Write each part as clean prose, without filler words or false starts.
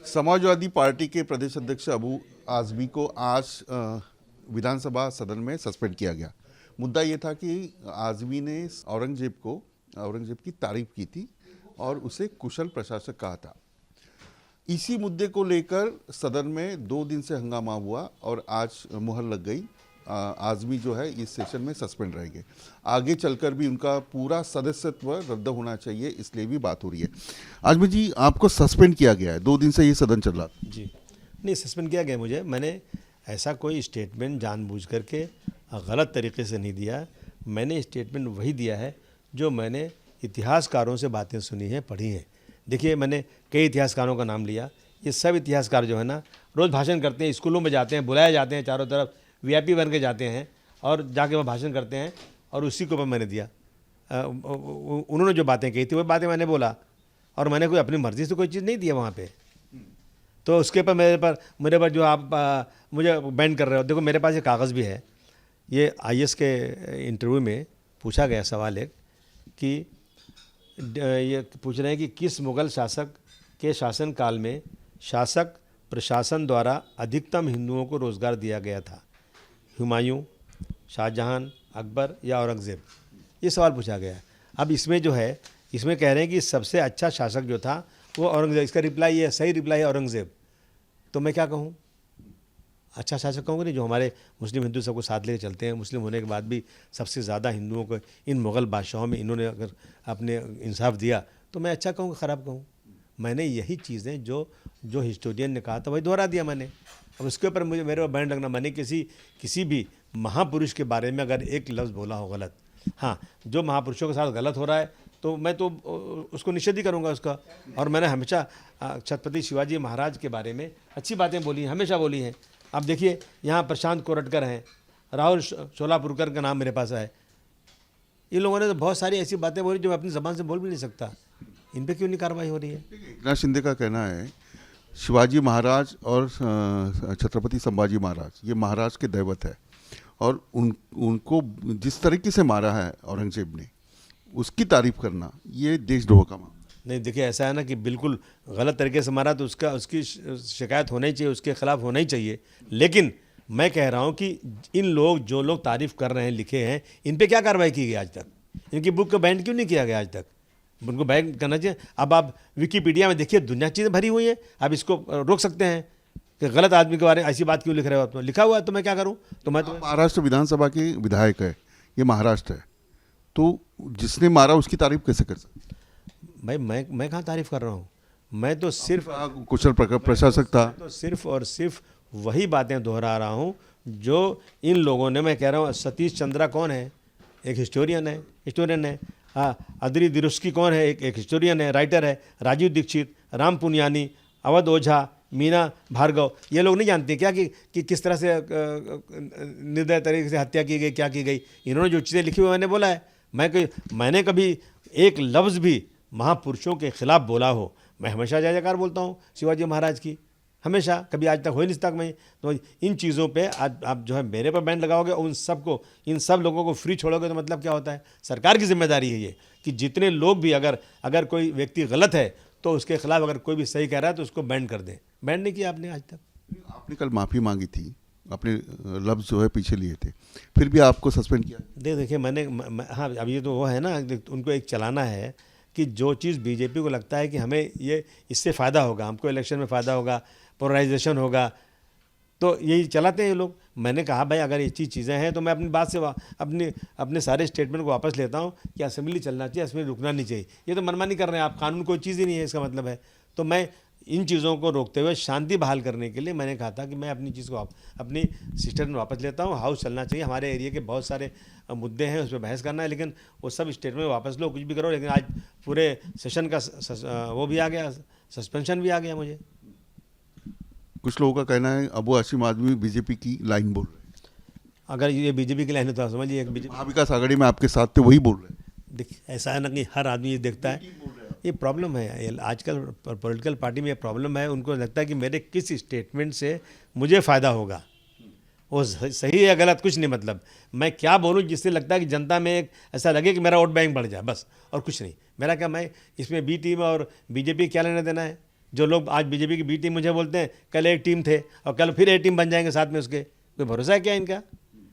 Samajwadi party के प्रदेश अध्यक्ष अबू आजमी को आज विधानसभा सदन में सस्पेंड किया गया। मुद्दा ये था कि आजमी ने औरंगजेब की तारीफ की थी और उसे कुशल प्रशासक कहा था। इसी मुद्दे को लेकर सदन में 2 दिन से हंगामा हुआ और आज मुहर लग गई। आजमी जो है इस सेशन में सस्पेंड रहेंगे। आगे चलकर भी उनका पूरा सदस्यत्व रद्द होना चाहिए, इसलिए भी बात हो रही है। आजमी जी, आपको सस्पेंड किया गया है, 2 दिन से ये सदन चल रहा था। जी नहीं, सस्पेंड किया गया मुझे। मैंने ऐसा कोई स्टेटमेंट जानबूझ करके गलत तरीके से नहीं दिया। मैंने स्टेटमेंट वही दिया है जो मैंने इतिहासकारों से बातें सुनी हैं, पढ़ी हैं। देखिए, मैंने कई इतिहासकारों का नाम लिया। ये सब इतिहासकार जो है ना, रोज़ भाषण करते हैं, स्कूलों में जाते हैं, बुलाए जाते हैं, चारों तरफ वीआईपी बन के जाते हैं और जाके वह भाषण करते हैं। और उसी को मैंने दिया। उन्होंने जो बातें कही थी वही बातें मैंने बोला, और मैंने कोई अपनी मर्ज़ी से कोई चीज़ नहीं दिया वहाँ पे। तो उसके पर मेरे पर जो आप मुझे बैंड कर रहे हो, देखो मेरे पास ये कागज़ भी है। ये आईएएस के इंटरव्यू में पूछा गया सवाल एक कि ये पूछ रहे हैं कि किस मुग़ल शासक के शासनकाल में शासक प्रशासन द्वारा अधिकतम हिंदुओं को रोज़गार दिया गया था? हुमायूं, शाहजहां, अकबर या औरंगज़ेब? ये सवाल पूछा गया है। अब इसमें जो है, इसमें कह रहे हैं कि सबसे अच्छा शासक जो था वो औरंगज़ेब। इसका रिप्लाई ये सही रिप्लाई है औरंगज़ेब। तो मैं क्या कहूँ? अच्छा शासक कहूँगा नहीं, जो हमारे मुस्लिम हिंदू सबको साथ लेकर चलते हैं। मुस्लिम होने के बाद भी सबसे ज़्यादा हिंदुओं को इन मुग़ल बादशाहों में इन्होंने अगर अपने इंसाफ दिया तो मैं अच्छा कहूँ, ख़राब कहूँ? मैंने यही चीज़ें जो हिस्टोरियन ने कहा था वही दोहरा दिया मैंने। अब उसके ऊपर मेरे को बैंड लगना, मैंने किसी भी महापुरुष के बारे में अगर एक लफ्ज़ बोला हो गलत, हाँ, जो महापुरुषों के साथ गलत हो रहा है तो मैं तो उसको निषेध ही करूँगा उसका। और मैंने हमेशा छत्रपति शिवाजी महाराज के बारे में अच्छी बातें बोली हैं, हमेशा बोली हैं। अब देखिए, यहाँ प्रशांत कोरटकर हैं, राहुल शोलापुरकर का नाम मेरे पास है। इन लोगों ने तो बहुत सारी ऐसी बातें बोली जो मैं अपनी ज़बान से बोल भी नहीं सकता। इन पे क्यों नहीं कार्रवाई हो रही है? एकनाथ शिंदे का कहना है शिवाजी महाराज और छत्रपति संभाजी महाराज ये महाराज के दैवत है, और उनको जिस तरीके से मारा है औरंगजेब ने, उसकी तारीफ करना ये देशद्रोह का मामला। नहीं, देखिए ऐसा है ना कि बिल्कुल गलत तरीके से मारा तो उसकी शिकायत होना ही चाहिए, उसके खिलाफ होना ही चाहिए। लेकिन मैं कह रहा हूँ कि जो लोग तारीफ़ कर रहे हैं, लिखे हैं, इन पे क्या कार्रवाई की गई आज तक? इनकी बुक को बैन क्यों नहीं किया गया आज तक? उनको बैन करना चाहिए। अब आप विकीपीडिया में देखिए, दुनिया चीज़ें भरी हुई हैं। आप इसको रोक सकते हैं कि गलत आदमी के बारे में ऐसी बात क्यों लिख रहे हो? आप लिखा हुआ है तो मैं क्या करूँ? तो मैं महाराष्ट्र विधानसभा के विधायक है, ये महाराष्ट्र है, तो जिसने मारा उसकी तारीफ कैसे कर सकते? भाई मैं कहाँ तारीफ़ कर रहा हूँ? मैं तो सिर्फ कुशल प्रशासक था। तो सिर्फ और सिर्फ वही बातें दोहरा रहा हूँ जो इन लोगों ने। मैं कह रहा हूँ, सतीश चंद्रा कौन है? एक हिस्टोरियन है। हाँ, अदरी दिरुस्की कौन है? एक हिस्टोरियन है, राइटर है। राजीव दीक्षित, राम पुनियानी, अवध ओझा, मीना भार्गव, ये लोग नहीं जानते क्या कि किस तरह से निर्दय तरीके से हत्या की गई, क्या की गई? इन्होंने जो चीज़ें लिखी हुई मैंने बोला है। मैंने कभी एक लफ्ज़ भी महापुरुषों के खिलाफ बोला हो? मैं हमेशा जय जयकार बोलता हूँ शिवाजी महाराज की, हमेशा, कभी आज तक हो ही नहीं तक मैं। तो इन चीज़ों पे आज आप जो है मेरे पर बैन लगाओगे और इन सब लोगों को फ्री छोड़ोगे तो मतलब क्या होता है? सरकार की जिम्मेदारी है ये कि जितने लोग भी अगर कोई व्यक्ति गलत है तो उसके खिलाफ अगर कोई भी सही कह रहा है तो उसको बैन कर दें। बैन नहीं किया आपने आज तक। आपने कल माफ़ी मांगी थी, अपने लफ्ज़ जो है पीछे लिए थे, फिर भी आपको सस्पेंड किया? देखिए हाँ, अब ये तो वो है ना, उनको एक चलाना है कि जो चीज़ बीजेपी को लगता है कि हमें ये इससे फ़ायदा होगा, हमको इलेक्शन में फ़ायदा होगा, पोलराइजेशन होगा, तो यही चलाते हैं ये लोग। मैंने कहा भाई, अगर ये चीज़ें हैं तो मैं अपनी बात से अपने सारे स्टेटमेंट को वापस लेता हूँ कि असेंबली चलना चाहिए, असेंबली रुकना नहीं चाहिए। ये तो मनमानी कर रहे हैं आप, कानून कोई चीज़ ही नहीं है, इसका मतलब है। तो मैं इन चीज़ों को रोकते हुए शांति बहाल करने के लिए मैंने कहा था कि मैं अपनी चीज़ को अपनी स्टेटमेंट वापस लेता हूँ। हाउस चलना चाहिए, हमारे एरिया के बहुत सारे मुद्दे हैं, उस पर बहस करना है, लेकिन वो सब स्टेटमेंट वापस लो, कुछ भी करो। लेकिन आज पूरे सेशन का वो भी आ गया, सस्पेंशन भी आ गया मुझे। कुछ लोगों का कहना है अबू आसिम आजमी बीजेपी की लाइन बोल रहे हैं। अगर ये बीजेपी की लाइन है तो समझिए महाविकास आघाड़ी में आपके साथ थे, वही बोल रहे हैं। देखिए, ऐसा है ना कि हर आदमी ये देखता है, ये प्रॉब्लम है आजकल पॉलिटिकल पार्टी में। ये प्रॉब्लम है, उनको लगता है कि मेरे किस स्टेटमेंट से मुझे फ़ायदा होगा। वो सही है गलत कुछ नहीं, मतलब मैं क्या बोलूँ जिससे लगता है कि जनता में एक ऐसा लगे कि मेरा वोट बैंक बढ़ जाए, बस, और कुछ नहीं। मेरा क्या, मैं इसमें बी टीम और बीजेपी क्या लेना देना है? जो लोग आज बीजेपी की बी टीम मुझे बोलते हैं कल एक टीम थे और कल फिर ए टीम बन जाएंगे साथ में उसके, कोई भरोसा है क्या इनका?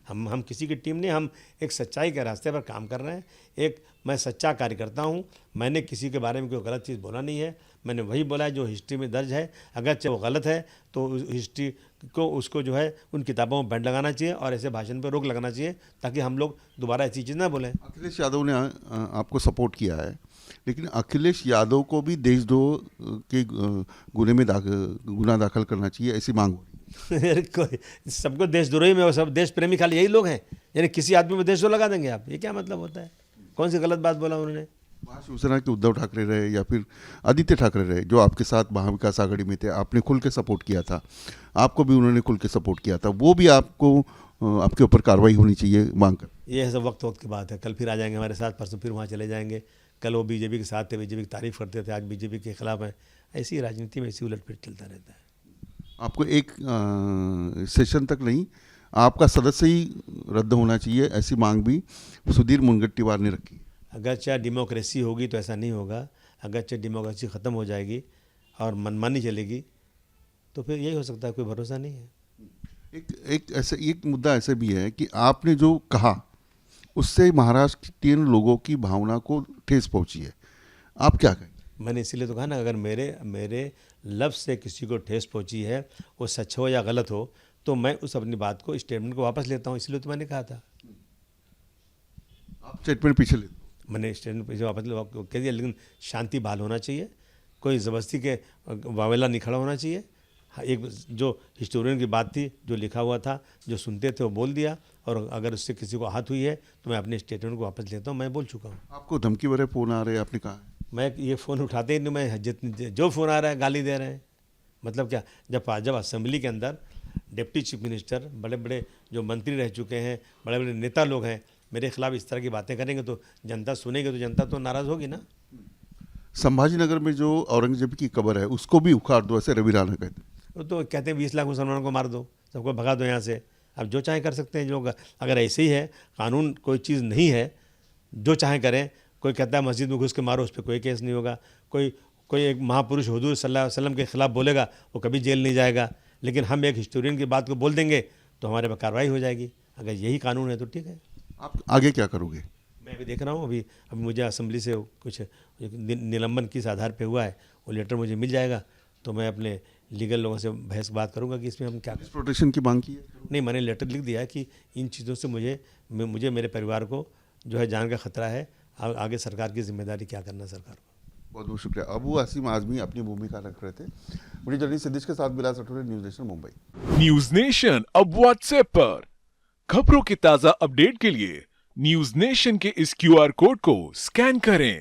हम किसी की टीम नहीं, हम एक सच्चाई के रास्ते पर काम कर रहे हैं। एक मैं सच्चा कार्यकर्ता हूँ, मैंने किसी के बारे में कोई गलत चीज़ बोला नहीं है, मैंने वही बोला है जो हिस्ट्री में दर्ज है। अगर चाहे वो गलत है तो उस हिस्ट्री को उसको जो है उन किताबों में बैंड लगाना चाहिए और ऐसे भाषण पर रोक लगाना चाहिए ताकि हम लोग दोबारा ऐसी चीज़ ना बोलें। अखिलेश यादव ने आपको सपोर्ट किया है, लेकिन अखिलेश यादव को भी देशद्रोह के गुना दाखिल करना चाहिए, ऐसी मांग हो रही अरे कोई सबको देशद्रोही में, वो सब देश प्रेमी खाली यही लोग हैं, यानी किसी आदमी में देशद्रोह लगा देंगे आप? ये क्या मतलब होता है? कौन सी गलत बात बोला उन्होंने? वहाँ शिवसेना के उद्धव ठाकरे रहे या फिर आदित्य ठाकरे रहे जो आपके साथ महाविकास आघाड़ी में थे, आपने खुल के सपोर्ट किया था, आपको भी उन्होंने खुल के सपोर्ट किया था, वो भी आपको आपके ऊपर कार्रवाई होनी चाहिए मांग कर। ये सब वक्त वक्त की बात है, कल फिर आ जाएंगे हमारे साथ, परसों फिर वहाँ चले जाएंगे। कल वो बीजेपी के साथ थे, बीजेपी की तारीफ करते थे, आज बीजेपी के खिलाफ हैं। ऐसी राजनीति में ऐसी उलटफेर चलता रहता है। आपको एक सेशन तक नहीं, आपका सदस्य ही रद्द होना चाहिए, ऐसी मांग भी सुधीर मुनगंटीवार ने रखी। अगर चाहे डेमोक्रेसी होगी तो ऐसा नहीं होगा, अगर चाहे डेमोक्रेसी ख़त्म हो जाएगी और मनमानी चलेगी तो फिर यही हो सकता है, कोई भरोसा नहीं है। एक मुद्दा ऐसे भी है कि आपने जो कहा उससे महाराष्ट्रियन लोगों की भावना को ठेस पहुंची है, आप क्या कहें? मैंने इसीलिए तो कहा ना, अगर मेरे लफ्ज़ से किसी को ठेस पहुंची है, वो सच हो या गलत हो, तो मैं उस अपनी बात को, स्टेटमेंट को वापस लेता हूँ। इसलिए तो मैंने कहा था। आप स्टेटमेंट पीछे ले, मैंने स्टेटमेंट पीछे वापस कह दिया, लेकिन शांति बहाल होना चाहिए, कोई ज़बरदस्ती के वावेला नहीं खड़ा होना चाहिए। हाँ, एक जो हिस्टोरियन की बात थी, जो लिखा हुआ था, जो सुनते थे वो बोल दिया, और अगर उससे किसी को आहत हुई है तो मैं अपने स्टेटमेंट को वापस लेता हूँ, मैं बोल चुका हूँ। आपको धमकी भरे फोन आ रहे हैं, आपने कहा है? मैं ये फ़ोन उठाते ही नहीं, मैं जो फ़ोन आ रहा है गाली दे रहे हैं। मतलब क्या, जब असेंबली के अंदर डिप्टी चीफ मिनिस्टर, बड़े बड़े जो मंत्री रह चुके हैं, बड़े बड़े नेता लोग हैं, मेरे खिलाफ इस तरह की बातें करेंगे तो जनता सुनेगी, तो जनता तो नाराज़ होगी ना। संभाजी नगर में जो औरंगजेब की कब्र है उसको भी उखाड़ दो, ऐसे रवि राणा कहते हैं। वो तो कहते हैं 20 लाख मुसलमानों को मार दो, सबको भगा दो यहाँ से। अब जो चाहे कर सकते हैं लोग, अगर ऐसे ही है, कानून कोई चीज़ नहीं है, जो चाहे करें। कोई कहता है मस्जिद में घुस के मारो, उस पर कोई केस नहीं होगा। कोई एक महापुरुष हुजूर सल्लल्लाहु अलैहि वसल्लम के खिलाफ बोलेगा, वो कभी जेल नहीं जाएगा। लेकिन हम एक हिस्टोरियन की बात को बोल देंगे तो हमारे पर कार्रवाई हो जाएगी। अगर यही कानून है तो ठीक है। आप आगे क्या करोगे? मैं अभी देख रहा हूँ, अभी मुझे असेंबली से कुछ निलंबन किस आधार पे हुआ है, वो लेटर मुझे मिल जाएगा तो मैं अपने लीगल लोगों से बहस बात करूंगा कि इसमें हम क्या करें। प्रोटेक्शन की मांग की है? नहीं, मैंने लेटर लिख दिया है कि इन चीज़ों से मुझे मेरे परिवार को जो है जान का खतरा है। आगे सरकार की जिम्मेदारी क्या करना सरकार को। बहुत बहुत शुक्रिया। अबू आसिम आजमी अपनी भूमिका रख रहे थे। बड़ी जर्नलिस्ट सिद्धेश के साथ Bilas Athaure, news nation Mumbai. News nation अब व्हाट्सएप पर खबरों के ताजा अपडेट के लिए न्यूज नेशन के इस क्यूआर कोड को स्कैन करें।